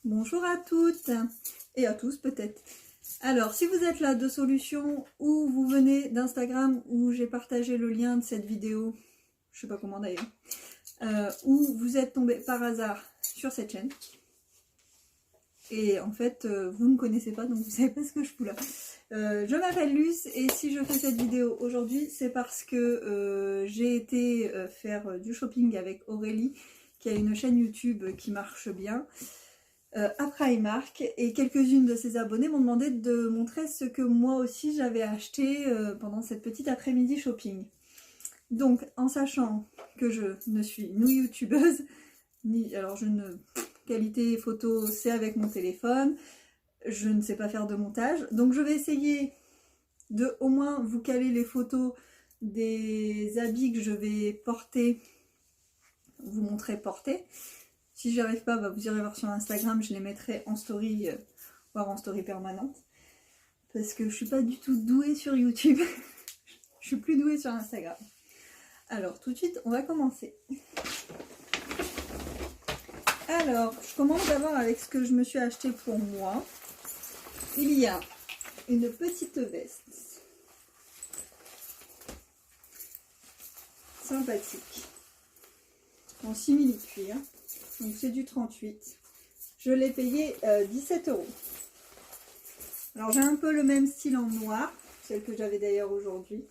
Bonjour à toutes et à tous peut-être. Alors si vous êtes là de Solutions ou vous venez d'Instagram où j'ai partagé le lien de cette vidéo, je sais pas comment d'ailleurs, ou vous êtes tombé par hasard sur cette chaîne et en fait vous ne me connaissez pas donc vous savez pas ce que je fous là. Je m'appelle Luce et si je fais cette vidéo aujourd'hui c'est parce que j'ai été faire du shopping avec Aurélie qui a une chaîne YouTube qui marche bien. À Primark et quelques-unes de ses abonnés m'ont demandé de montrer ce que moi aussi j'avais acheté pendant cette petite après-midi shopping. Donc en sachant que je ne suis ni youtubeuse, ni alors je ne qualité photo c'est avec mon téléphone, je ne sais pas faire de montage, donc je vais essayer de au moins vous caler les photos des habits que je vais porter, vous montrer porter. Si j'y arrive pas, bah vous irez voir sur Instagram, je les mettrai en story, voire en story permanente. Parce que je suis pas du tout douée sur YouTube. Je suis plus douée sur Instagram. Alors tout de suite, on va commencer. Alors, je commence d'abord avec ce que je me suis acheté pour moi. Il y a une petite veste. Sympathique. En simili-cuir. Donc c'est du 38. Je l'ai payé 17 €. Alors j'ai un peu le même style en noir, celle que j'avais d'ailleurs aujourd'hui.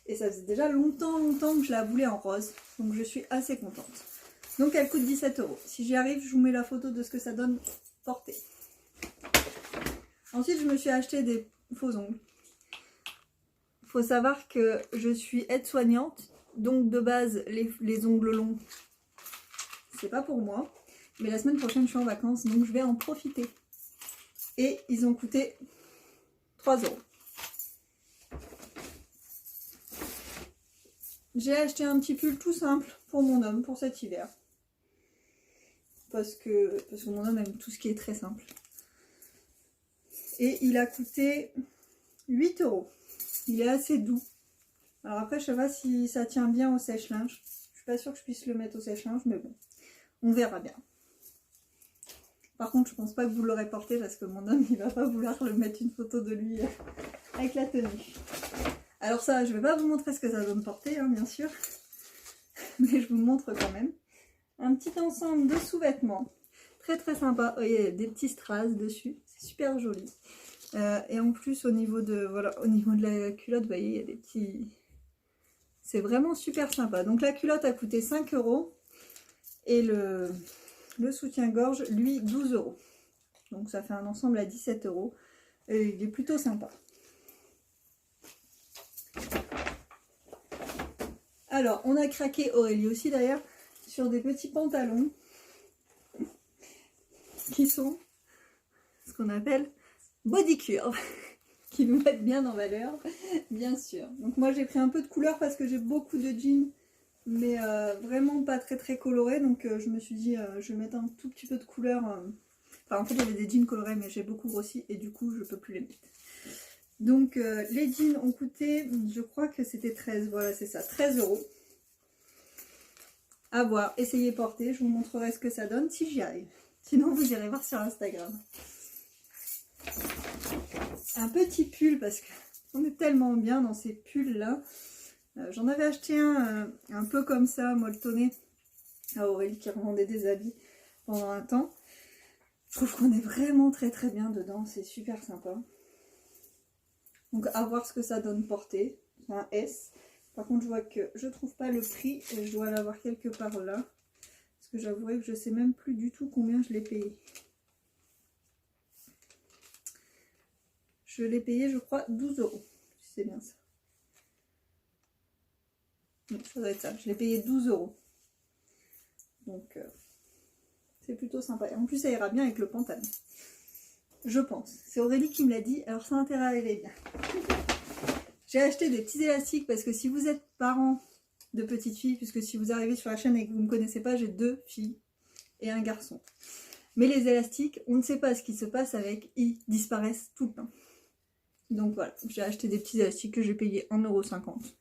Et ça faisait déjà longtemps que je la voulais en rose. Donc je suis assez contente. Donc elle coûte 17 €. Si j'y arrive, je vous mets la photo de ce que ça donne porté. Ensuite je me suis acheté des faux ongles. Il faut savoir que je suis aide-soignante. Donc de base les ongles longs, c'est pas pour moi, mais la semaine prochaine je suis en vacances donc je vais en profiter. Et ils ont coûté 3 €. J'ai acheté un petit pull tout simple pour mon homme pour cet hiver. Parce que mon homme aime tout ce qui est très simple. Et il a coûté 8 €. Il est assez doux. Alors après je sais pas si ça tient bien au sèche-linge. Je suis pas sûre que je puisse le mettre au sèche-linge mais bon. On verra bien. Par contre, je pense pas que vous l'aurez porté parce que mon homme, il va pas vouloir le mettre une photo de lui avec la tenue. Alors ça, je vais pas vous montrer ce que ça donne porter, hein, bien sûr. Mais je vous montre quand même. Un petit ensemble de sous-vêtements. Très très sympa. Oh, il y a des petits strass dessus. C'est super joli. Et en plus, au niveau de la culotte, vous voyez, il y a des petits... C'est vraiment super sympa. Donc la culotte a coûté 5 €. Et le soutien-gorge, lui, 12 €. Donc ça fait un ensemble à 17 €. Et il est plutôt sympa. Alors, on a craqué, Aurélie aussi d'ailleurs, sur des petits pantalons qui sont ce qu'on appelle body curve, qui nous mettent bien en valeur, bien sûr. Donc moi j'ai pris un peu de couleur parce que j'ai beaucoup de jeans, mais vraiment pas très très coloré, donc je me suis dit je vais mettre un tout petit peu de couleur. Enfin en fait j'avais des jeans colorés mais j'ai beaucoup grossi et du coup je peux plus les mettre. Donc les jeans ont coûté, je crois que c'était 13, voilà c'est ça, 13 €. À voir, essayez porter, je vous montrerai ce que ça donne si j'y arrive. Sinon vous irez voir sur Instagram. Un petit pull parce qu'on est tellement bien dans ces pulls là. J'en avais acheté un peu comme ça, molletonné, à Aurélie qui revendait des habits pendant un temps. Je trouve qu'on est vraiment très très bien dedans, c'est super sympa. Donc à voir ce que ça donne porter, c'est un S. Par contre je vois que je trouve pas le prix, et je dois l'avoir quelque part là. Parce que j'avouerai que je sais même plus du tout combien je l'ai payé. Je l'ai payé je crois 12 €, si c'est bien ça. Ça doit être ça, je l'ai payé 12 €. Donc c'est plutôt sympa. Et en plus ça ira bien avec le pantalon. Je pense. C'est Aurélie qui me l'a dit, alors ça a intérêt à aller bien. J'ai acheté des petits élastiques parce que si vous êtes parent de petites filles, puisque si vous arrivez sur la chaîne et que vous ne me connaissez pas, j'ai 2 filles et un garçon. Mais les élastiques, on ne sait pas ce qui se passe avec, ils disparaissent tout le temps. Donc voilà, j'ai acheté des petits élastiques que j'ai payé 1,50 €.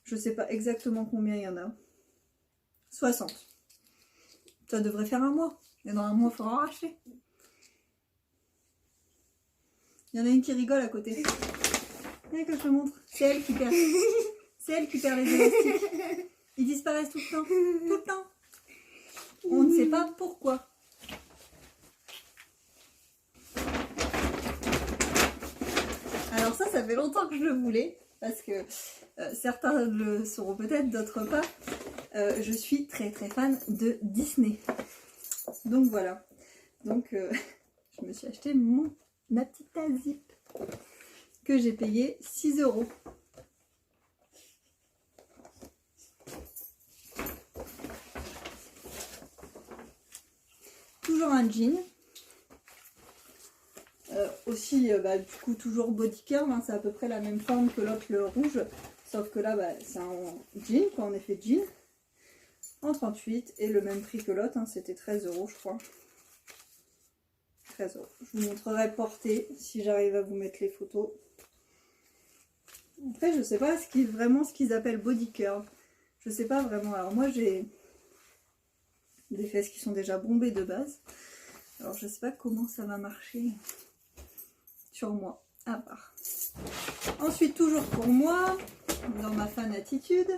Je sais pas exactement combien il y en a. 60. Ça devrait faire un mois. Et dans un mois, il faudra en racheter. Il y en a une qui rigole à côté. Allez, que je te montre. C'est elle qui perd. C'est elle qui perd les élastiques. Ils disparaissent tout le temps. Tout le temps. On ne sait pas pourquoi. Alors ça fait longtemps que je le voulais. Parce que certains le sauront peut-être, d'autres pas. Je suis très très fan de Disney. Donc voilà. Donc je me suis acheté ma petite tasse Zip que j'ai payé 6 €. Toujours un jean. Aussi, du coup, toujours body curve, hein, c'est à peu près la même forme que l'autre, le rouge. Sauf que là, c'est un jean, quoi, en effet jean. En 38 et le même prix que l'autre, hein, c'était 13 € je crois. 13 €. Je vous montrerai porté si j'arrive à vous mettre les photos. Après, je sais pas vraiment ce qu'ils appellent body curve. Je sais pas vraiment. Alors moi, j'ai des fesses qui sont déjà bombées de base. Alors je sais pas comment ça va marcher sur moi, à part. Ensuite, toujours pour moi, dans ma fan attitude,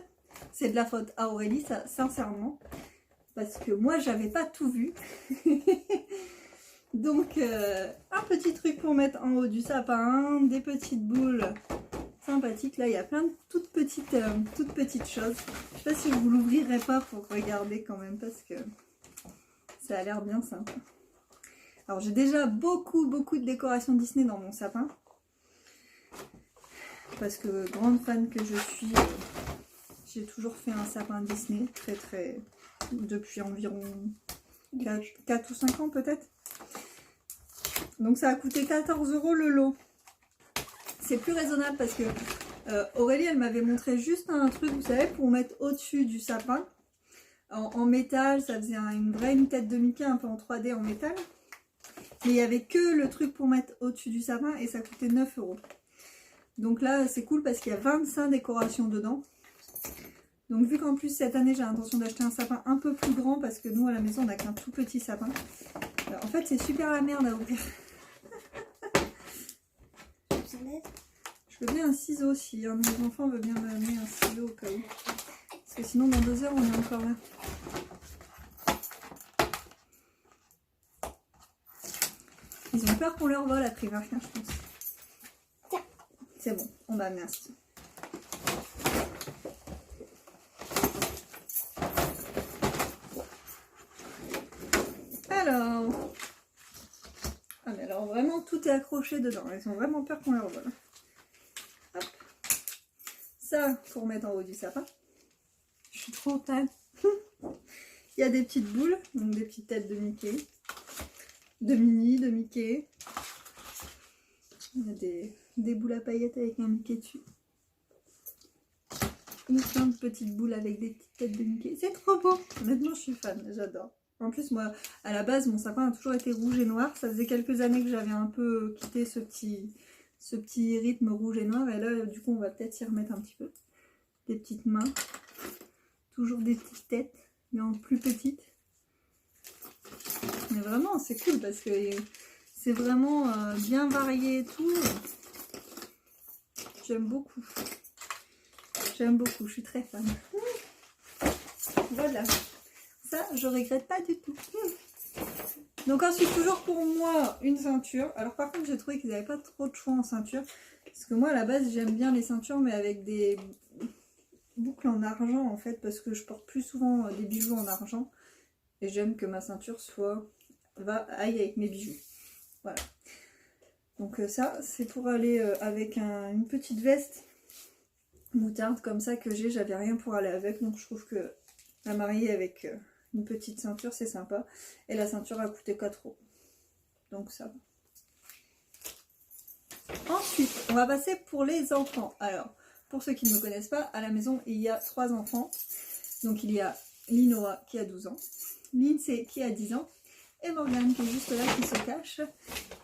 c'est de la faute à Aurélie, ça, sincèrement. Parce que moi, j'avais pas tout vu. Donc, un petit truc pour mettre en haut du sapin, des petites boules sympathiques. Là, il y a plein de toutes petites choses. Je sais pas si je vous l'ouvrirai pas pour regarder quand même, parce que ça a l'air bien sympa. Alors, j'ai déjà beaucoup de décorations Disney dans mon sapin. Parce que grande fan que je suis, j'ai toujours fait un sapin Disney, depuis environ 4 ou 5 ans peut-être. Donc ça a coûté 14 € le lot. C'est plus raisonnable parce que Aurélie, elle m'avait montré juste un truc, vous savez, pour mettre au-dessus du sapin. En métal, ça faisait une tête de Mickey un peu en 3D en métal. Mais il n'y avait que le truc pour mettre au-dessus du sapin et ça coûtait 9 €. Donc là, c'est cool parce qu'il y a 25 décorations dedans. Donc vu qu'en plus cette année j'ai l'intention d'acheter un sapin un peu plus grand parce que nous à la maison on n'a qu'un tout petit sapin. En fait c'est super la merde à ouvrir. Je veux bien un ciseau si un de mes enfants veut bien m'amener un ciseau au cas où. Parce que sinon dans 2 heures on est encore là. Ils ont peur qu'on leur vole à Primark, hein, je pense. C'est bon, on va amener un ciseau. Alors, ah mais alors vraiment tout est accroché dedans, ils ont vraiment peur qu'on leur vole. Hop. Ça pour mettre en haut du sapin. Je suis trop fan. Il y a des petites boules, donc des petites têtes de Mickey, de Minnie, de Mickey. Il y a des boules à paillettes avec un Mickey dessus. Une plein de petites boules avec des petites têtes de Mickey. C'est trop beau. Honnêtement, je suis fan, j'adore. En plus, moi, à la base, mon sapin a toujours été rouge et noir. Ça faisait quelques années que j'avais un peu quitté ce petit rythme rouge et noir. Et là, du coup, on va peut-être s'y remettre un petit peu. Des petites mains. Toujours des petites têtes, mais en plus petites. Mais vraiment, c'est cool parce que c'est vraiment bien varié et tout. J'aime beaucoup. J'aime beaucoup, je suis très fan. Voilà. Ça, je regrette pas du tout. Donc ensuite, toujours pour moi, une ceinture. Alors par contre, j'ai trouvé qu'ils n'avaient pas trop de choix en ceinture. Parce que moi, à la base, j'aime bien les ceintures, mais avec des boucles en argent, en fait. Parce que je porte plus souvent des bijoux en argent. Et j'aime que ma ceinture aille avec mes bijoux. Voilà. Donc ça, c'est pour aller avec une petite veste moutarde comme ça que j'avais rien pour aller avec. Donc je trouve que la marier avec une petite ceinture, c'est sympa. Et la ceinture a coûté 4 €. Donc ça va. Ensuite, on va passer pour les enfants. Alors, pour ceux qui ne me connaissent pas, à la maison, il y a 3 enfants. Donc il y a Linoa qui a 12 ans, Lindsay qui a 10 ans, et Morgane qui est juste là, qui se cache,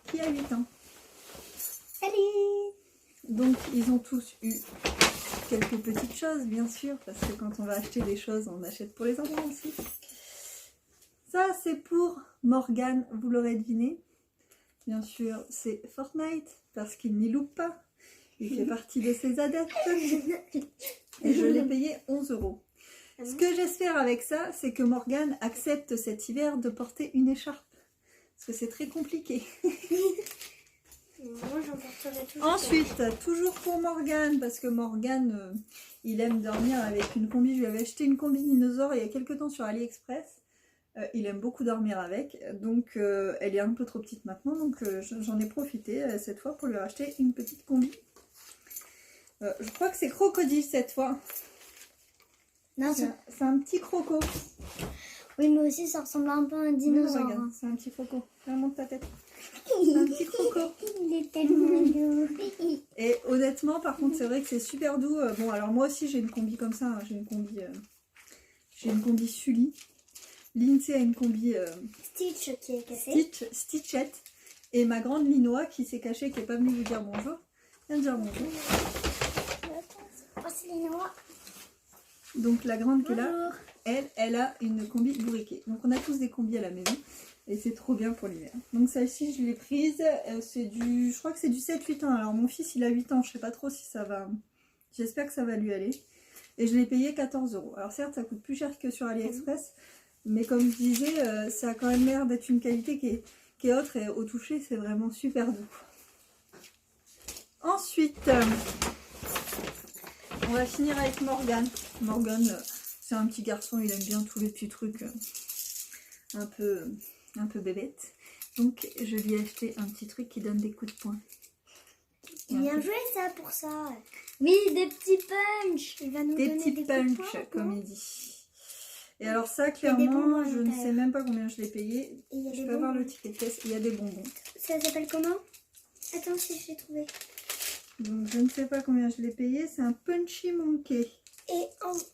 qui a 8 ans. Salut! Donc ils ont tous eu quelques petites choses, bien sûr, parce que quand on va acheter des choses, on achète pour les enfants aussi. Ça, c'est pour Morgane, vous l'aurez deviné. bien sûr, c'est Fortnite, parce qu'il n'y loupe pas. Il fait partie de ses adeptes. Et je l'ai payé 11 €. Ce que j'espère avec ça, c'est que Morgane accepte cet hiver de porter une écharpe. Parce que c'est très compliqué. Moi, j'en porterai toujours. Ensuite, toujours pour Morgane, parce que Morgane, il aime dormir avec une combi. Je lui avais acheté une combi dinosaure il y a quelques temps sur AliExpress. Il aime beaucoup dormir avec. Donc, elle est un peu trop petite maintenant. Donc, j'en ai profité cette fois pour lui acheter une petite combi. Je crois que c'est crocodile cette fois. Non, C'est un petit croco. oui, mais aussi, ça ressemble un peu à un dinosaure. Regarde, c'est un petit croco. Là, monte ta tête. C'est un petit croco. Il est tellement doux. Et honnêtement, par contre, c'est vrai que c'est super doux. Bon, alors moi aussi, j'ai une combi comme ça. Hein. J'ai une combi Sully. Lindsay a une combi Stitch qui est cassé. Stitchette. Et ma grande Linoa qui s'est cachée, qui n'est pas venue vous dire bonjour. Viens dire bonjour. Oh, c'est les noirs. Donc la grande qui est là, Bonjour. elle a une combi bourriquée. Donc on a tous des combis à la maison. Et c'est trop bien pour l'hiver. Donc celle-ci, je l'ai prise. Je crois que c'est du 7-8 ans. Alors mon fils, il a 8 ans. Je sais pas trop si ça va... J'espère que ça va lui aller. Et je l'ai payé 14 €. Alors certes, ça coûte plus cher que sur AliExpress. Mais comme je disais, ça a quand même l'air d'être une qualité qui est autre. Et au toucher, c'est vraiment super doux. Ensuite, on va finir avec Morgane. Morgane, c'est un petit garçon. Il aime bien tous les petits trucs un peu bébête. Donc je lui ai acheté un petit truc qui donne des coups de poing. Bien joué ça pour ça. Oui, des petits punch. Il va nous Des donner petits des punch, coups de poing, comme non? il dit. Et alors ça, Il y a des clairement, bonbons à je ne sais l'intérieur. même pas combien je l'ai payé. Et il y a Je des peux avoir bonbons. le ticket de caisse. Il y a des bonbons. Ça s'appelle comment? Attends, si je l'ai trouvé. Donc je ne sais pas combien je l'ai payé. C'est un Punchy Monkey. Et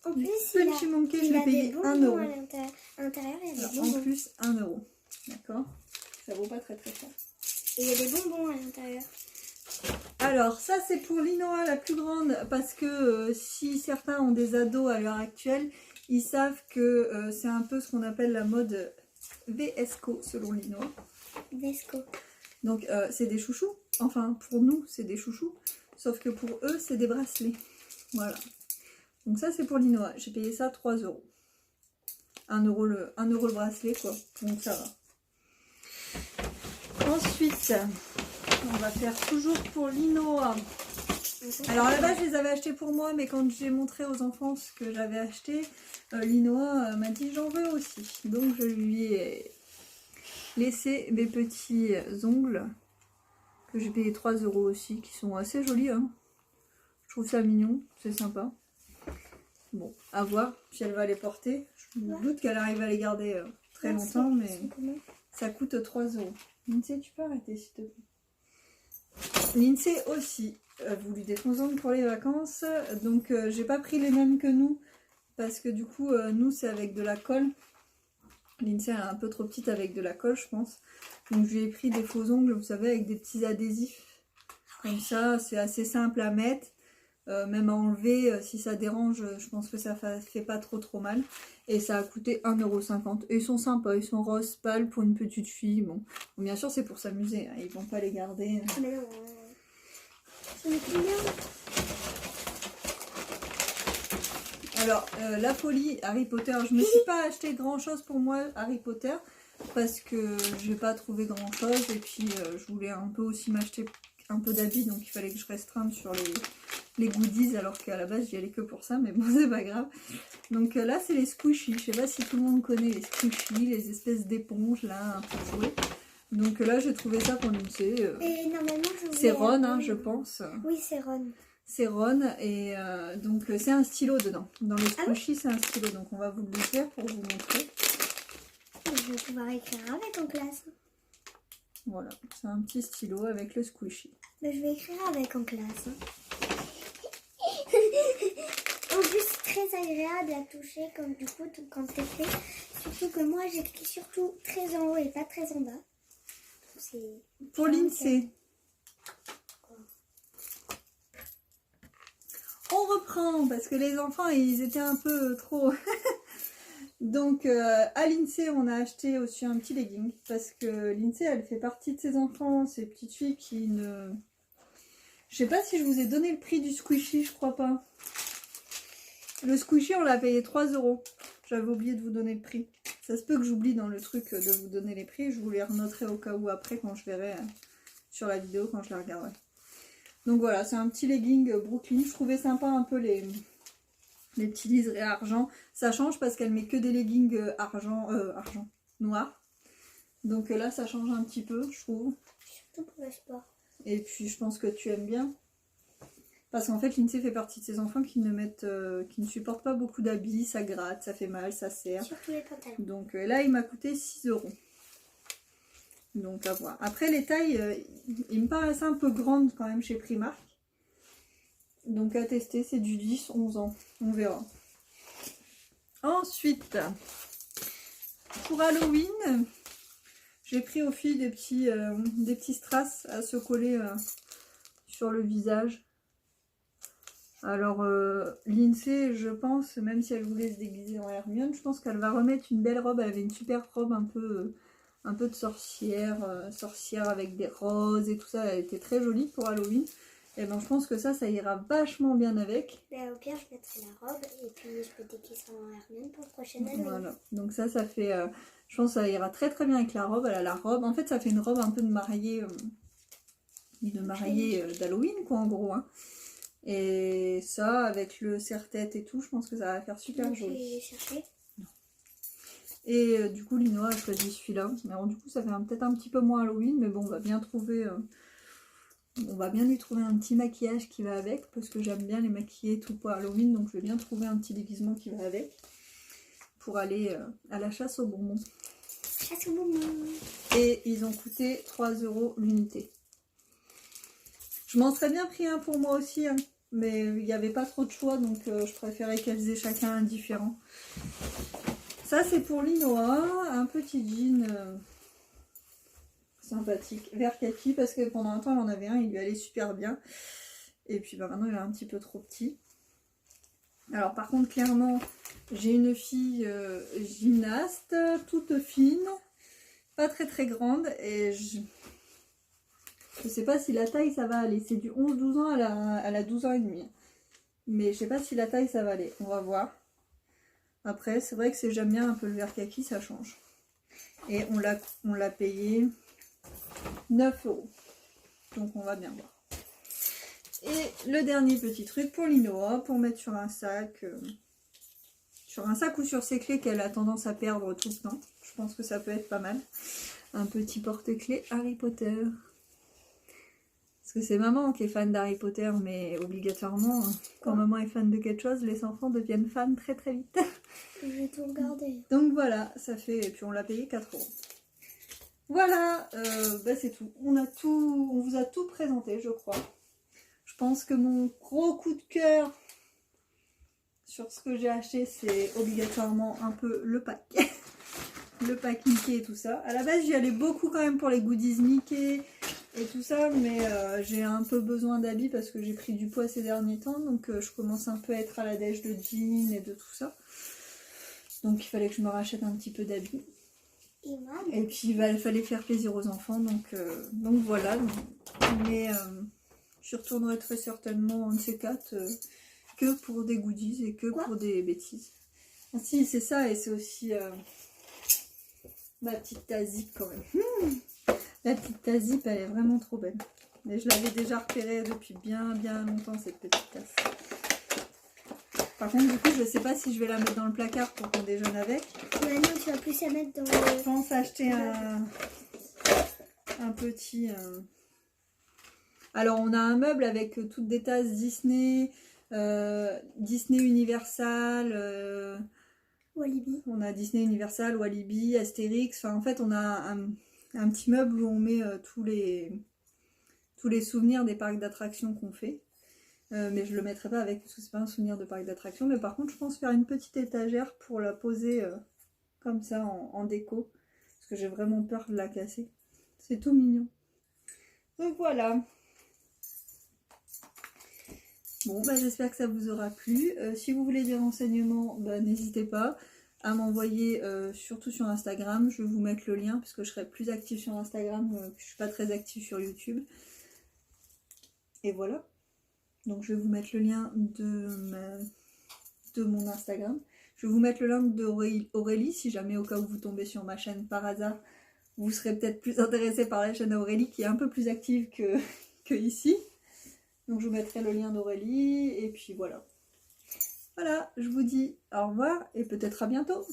en plus, Punchy Monkey, je il l'ai a payé des 1 bonbons €. à l'intérieur. Il y a des Alors, bonbons. en plus, 1 €. D'accord. Ça vaut pas très très cher. Et il y a des bonbons à l'intérieur. Alors ça c'est pour Linoa la plus grande parce que si certains ont des ados à l'heure actuelle, ils savent que c'est un peu ce qu'on appelle la mode VSCO selon Linoa. Vesco. Donc c'est des chouchous, enfin pour nous c'est des chouchous, sauf que pour eux c'est des bracelets. Voilà. Donc ça c'est pour Linoa, j'ai payé ça 3 €. 1 € le bracelet quoi, donc ça va. Ensuite, on va faire toujours pour Linoa. Alors à la base je les avais achetés pour moi, mais quand j'ai montré aux enfants ce que j'avais acheté, Linoa m'a dit j'en veux aussi. Donc je lui ai laissé mes petits ongles que j'ai payé 3 € aussi, qui sont assez jolis. Hein. Je trouve ça mignon, c'est sympa. Bon, à voir si elle va les porter. Je me doute qu'elle arrive à les garder très longtemps, mais ça coûte 3 €. Lindsay, tu peux arrêter s'il te plaît. Lindsay aussi voulu des ongles pour les vacances, donc j'ai pas pris les mêmes que nous parce que du coup nous c'est avec de la colle. Lindsay elle est un peu trop petite avec de la colle je pense, donc je lui ai pris des faux ongles, vous savez, avec des petits adhésifs comme ça, c'est assez simple à mettre, même à enlever si ça dérange, je pense que ça fait pas trop mal, et ça a coûté 1,50 €. Et ils sont sympas, ils sont rose pâle pour une petite fille. Bon bien sûr c'est pour s'amuser, hein, ils vont pas les garder. Mais non, ça me plaît bien. Alors, la folie Harry Potter, je me suis pas acheté grand chose pour moi Harry Potter parce que j'ai pas trouvé grand chose et puis je voulais un peu aussi m'acheter un peu d'habits, donc il fallait que je restreinte sur les goodies alors qu'à la base j'y allais que pour ça, mais bon c'est pas grave. Donc là c'est les squishies, je sais pas si tout le monde connaît les squishies, les espèces d'éponges là un peu jouées. Donc là j'ai trouvé ça pour Lindsay. Et normalement c'est Ron hein, je pense. Oui c'est Ron. C'est Ron et donc c'est un stylo dedans. Dans les squishies c'est un stylo, donc on va vous l'ouvrir pour vous montrer. Je vais pouvoir écrire avec en classe. Voilà, c'est un petit stylo avec le squishy. Mais je vais écrire avec en classe. En plus c'est très agréable à toucher comme du coup quand c'est fait. Surtout que moi j'écris surtout très en haut et pas très en bas. Pour Lindsay. On reprend parce que les enfants ils étaient un peu trop Donc à l'INSEE on a acheté aussi un petit legging parce que l'INSEE elle fait partie de ces enfants, ces petites filles qui ne... Je sais pas si je vous ai donné le prix du squishy, je crois pas. Le squishy on l'a payé 3 €. J'avais oublié de vous donner le prix. Ça se peut que j'oublie dans le truc de vous donner les prix, je vous les renoterai au cas où après quand je verrai sur la vidéo quand je la regarderai. Donc voilà, c'est un petit legging Brooklyn, je trouvais sympa un peu les petits liserés argent. Ça change parce qu'elle met que des leggings noir. Donc là ça change un petit peu je trouve. Surtout pour le sport. Et puis je pense que tu aimes bien. Parce qu'en fait l'INSEE fait partie de ces enfants qui ne supportent pas beaucoup d'habits, ça gratte, ça fait mal, ça serre. Surtout les pantalons. Donc là il m'a coûté 6 €. Donc à voir. Après les tailles, il me paraissait un peu grandes quand même chez Primark. Donc à tester, c'est du 10-11 ans. On verra. Ensuite, pour Halloween, j'ai pris aux filles des petits strass à se coller sur le visage. Alors l'INSEE, je pense, même si elle voulait se déguiser en Hermione, je pense qu'elle va remettre une belle robe. Elle avait une super robe un peu de sorcière avec des roses et tout ça. Elle était très jolie pour Halloween. Et ben je pense que ça ira vachement bien avec. Ben, au pire, je mettrai la robe et puis je peux déguiser en Hermione pour le prochain Halloween. Voilà. Donc ça fait... je pense que ça ira très très bien avec la robe. Elle a la robe. En fait, ça fait une robe un peu de mariée d'Halloween, quoi, en gros. Hein. Et ça, avec le serre-tête et tout, je pense que ça va faire super joli. Et du coup, Linoa a choisi celui-là. Alors du coup, ça fait peut-être un petit peu moins Halloween, mais bon, on va bien trouver... on va bien lui trouver un petit maquillage qui va avec, parce que j'aime bien les maquiller tout pour Halloween, donc je vais bien trouver un petit déguisement qui va avec, pour aller à la chasse aux bonbons. Chasse aux bonbons. Et ils ont coûté 3 € l'unité. Je m'en serais bien pris un pour moi aussi, hein, mais il n'y avait pas trop de choix, donc je préférais qu'elles aient chacun un différent. Ça c'est pour Linoa, un petit jean... sympathique, vert kaki, parce que pendant un temps elle en avait un, il lui allait super bien, et puis bah, maintenant il est un petit peu trop petit. Alors par contre clairement j'ai une fille gymnaste, toute fine, pas très très grande, et je sais pas si la taille ça va aller, c'est du 11-12 ans, elle a 12 ans et demi, mais je sais pas si la taille ça va aller, on va voir. Après c'est vrai que j'aime bien un peu le vert kaki, ça change, et on l'a payé 9 €. Donc on va bien voir. Et le dernier petit truc pour Linoa, pour mettre sur un sac ou sur ses clés qu'elle a tendance à perdre tout le temps. Je pense que ça peut être pas mal. Un petit porte-clés Harry Potter. Parce que c'est maman qui est fan d'Harry Potter, mais obligatoirement, quand maman est fan de quelque chose, les enfants deviennent fans très très vite. Je vais tout regarder. Donc voilà, ça fait... Et puis on l'a payé 4 €. Voilà, bah c'est tout. On vous a tout présenté, je crois. Je pense que mon gros coup de cœur sur ce que j'ai acheté, c'est obligatoirement un peu le pack. Le pack Mickey et tout ça. À la base, j'y allais beaucoup quand même pour les goodies Mickey et tout ça, mais j'ai un peu besoin d'habits parce que j'ai pris du poids ces derniers temps, donc je commence un peu à être à la dèche de jeans et de tout ça. Donc il fallait que je me rachète un petit peu d'habits. Et puis il fallait faire plaisir aux enfants, donc voilà. Mais je retournerai très certainement en de ces quatre que pour des goodies et que pour des bêtises. Ah si, c'est ça, et c'est aussi ma petite Tazip quand même. La petite Tazip, elle est vraiment trop belle. Mais je l'avais déjà repérée depuis bien longtemps, cette petite tasse. Par contre, du coup, je sais pas si je vais la mettre dans le placard pour qu'on déjeune avec. Ouais, non, tu vas plus la mettre dans le... Je pense acheter un petit... Alors, on a un meuble avec toutes des tasses Disney, Disney Universal, Walibi. On a Disney Universal, Walibi, Astérix. Enfin, en fait, on a un petit meuble où on met tous les souvenirs des parcs d'attractions qu'on fait. Mais je le mettrai pas avec parce que c'est pas un souvenir de parc d'attractions. Mais par contre, je pense faire une petite étagère pour la poser comme ça en déco. Parce que j'ai vraiment peur de la casser. C'est tout mignon. Donc voilà. Bon, bah, j'espère que ça vous aura plu. Si vous voulez des renseignements, bah, n'hésitez pas. à m'envoyer, surtout sur Instagram. Je vais vous mettre le lien parce que je serai plus active sur Instagram, je suis pas très active sur YouTube. Et voilà. Donc je vais vous mettre le lien de mon Instagram. Je vais vous mettre le lien d'Aurélie, si jamais au cas où vous tombez sur ma chaîne par hasard, vous serez peut-être plus intéressé par la chaîne d'Aurélie qui est un peu plus active que ici. Donc je vous mettrai le lien d'Aurélie et puis voilà. Voilà, je vous dis au revoir et peut-être à bientôt.